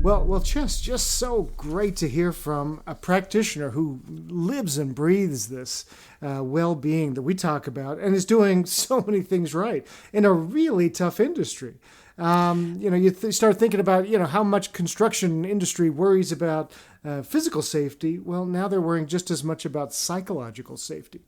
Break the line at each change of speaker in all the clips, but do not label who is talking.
Well, just so great to hear from a practitioner who lives and breathes this well-being that we talk about and is doing so many things right in a really tough industry. You start thinking about, how much construction industry worries about physical safety. Well, now they're worrying just as much about psychological safety.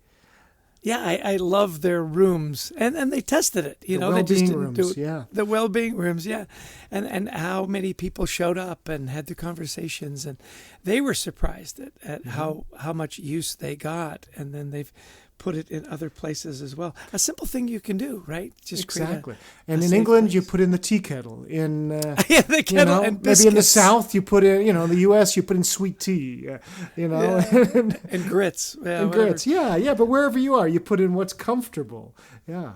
Yeah, I love their rooms, and they tested it. They just didn't
rooms,
do it.
yeah.
The well-being rooms, yeah, and how many people showed up and had the conversations, and they were surprised at how much use they got, and then they've put it in other places as well. A simple thing you can do, right? Just
exactly. And in England,
place.
You put in the tea kettle. In
the kettle and biscuits.
Maybe in the South, you put in, in the U.S., you put in sweet tea.
And grits. Yeah,
and grits. Yeah. But wherever you are, you put in what's comfortable. Yeah.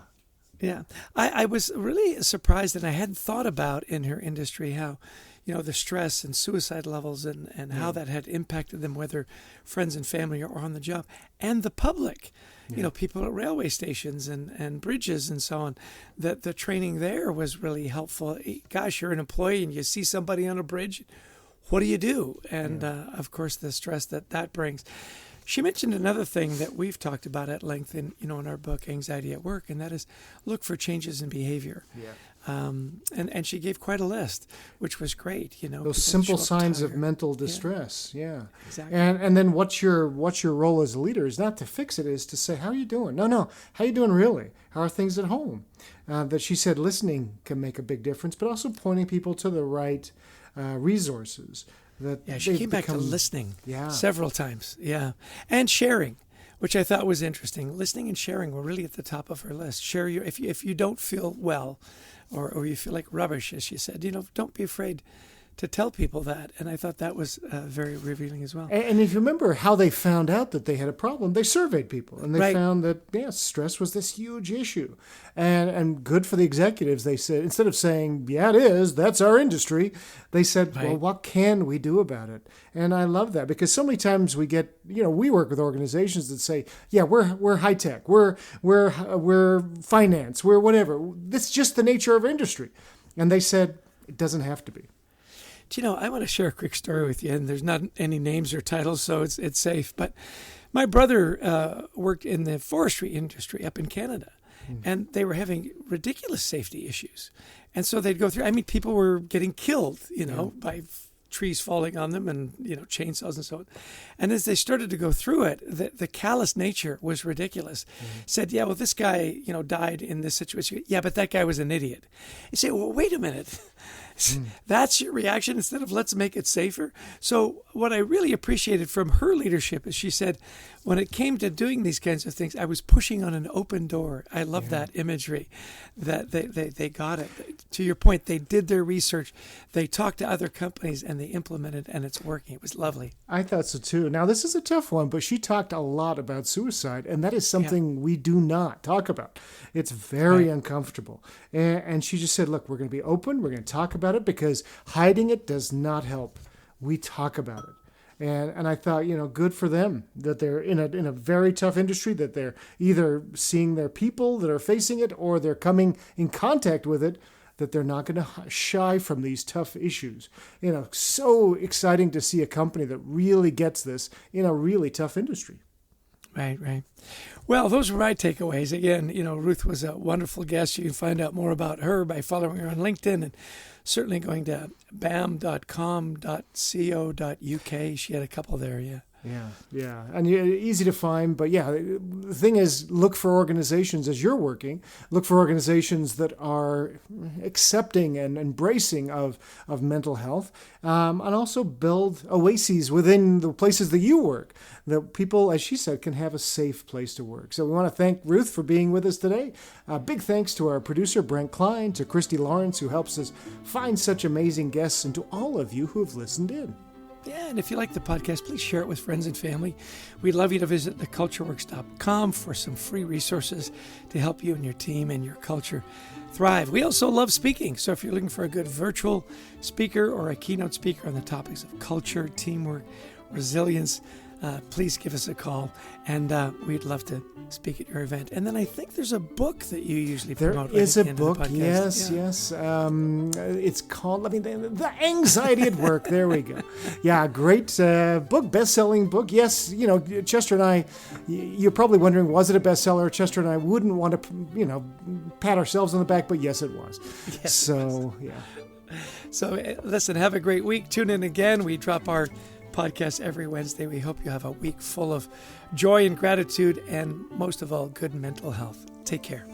Yeah. I was really surprised, and I hadn't thought about in her industry how, the stress and suicide levels and how that had impacted them, whether friends and family or on the job, and the public. People at railway stations and bridges and so on, that the training there was really helpful. Gosh, you're an employee and you see somebody on a bridge, what do you do? And of course, the stress that brings. She mentioned another thing that we've talked about at length in our book, Anxiety at Work, and that is look for changes in behavior.
Yeah.
And she gave quite a list, which was great.
Those simple signs of mental distress. Yeah.
Exactly.
And then what's your role as a leader is not to fix it, is to say, how are you doing? No, how are you doing really? How are things at home? That she said listening can make a big difference, but also pointing people to the right resources.
She came back to listening several times. Yeah. And sharing, which I thought was interesting. Listening and sharing were really at the top of her list. Share if you don't feel well or you feel like rubbish, as she said, don't be afraid to tell people that. And I thought that was very revealing as well.
And if you remember how they found out that they had a problem, they surveyed people and they found that, stress was this huge issue. And good for the executives, they said, instead of saying, yeah, it is, that's our industry, they said, well, what can we do about it? And I love that because so many times we get, we work with organizations that say, yeah, we're high tech, we're finance, we're whatever. This is just the nature of our industry. And they said, it doesn't have to be.
I want to share a quick story with you, and there's not any names or titles, so it's safe. But my brother worked in the forestry industry up in Canada, and they were having ridiculous safety issues. And so they'd go through, people were getting killed, by trees falling on them and, chainsaws and so on. And as they started to go through it, the callous nature was ridiculous. Said, yeah, well, this guy, died in this situation. Yeah, but that guy was an idiot. You say, well, wait a minute. That's your reaction instead of let's make it safer. So what I really appreciated from her leadership is she said, when it came to doing these kinds of things, I was pushing on an open door. I love that imagery, that they got it. To your point, they did their research. They talked to other companies and they implemented, and it's working. It was lovely.
I thought so too. Now, this is a tough one, but she talked a lot about suicide, and that is something we do not talk about. It's very uncomfortable. And she just said, look, we're going to be open. We're going to talk about it because hiding it does not help. We talk about it. And I thought, good for them that they're in a very tough industry, that they're either seeing their people that are facing it or they're coming in contact with it, that they're not going to shy from these tough issues. So exciting to see a company that really gets this in a really tough industry.
Right. Well, those were my takeaways. Again, Ruth was a wonderful guest. You can find out more about her by following her on LinkedIn and certainly going to bam.com.co.uk. She had a couple there,
Yeah. And easy to find. But the thing is, look for organizations as you're working. Look for organizations that are accepting and embracing of mental health. And also build oases within the places that you work, that people, as she said, can have a safe place to work. So we want to thank Ruth for being with us today. Big thanks to our producer, Brent Klein, to Christy Lawrence, who helps us find such amazing guests, and to all of you who have listened in.
Yeah, and if you like the podcast, please share it with friends and family. We'd love you to visit thecultureworks.com for some free resources to help you and your team and your culture thrive. We also love speaking, so if you're looking for a good virtual speaker or a keynote speaker on the topics of culture, teamwork, resilience, please give us a call, and we'd love to speak at your event. And then I think there's a book that you usually promote.
There is
right
a
at the end of
book,
the
yes,
podcast.
yes. It's called, The Anxiety at Work. There we go. Yeah, great book, best-selling book. Yes, Chester and I, you're probably wondering, was it a bestseller? Chester and I wouldn't want to, pat ourselves on the back, but yes, it was.
Yes,
so, yeah.
So listen, have a great week. Tune in again. We drop our podcast every Wednesday. We hope you have a week full of joy and gratitude, and most of all, good mental health. Take care.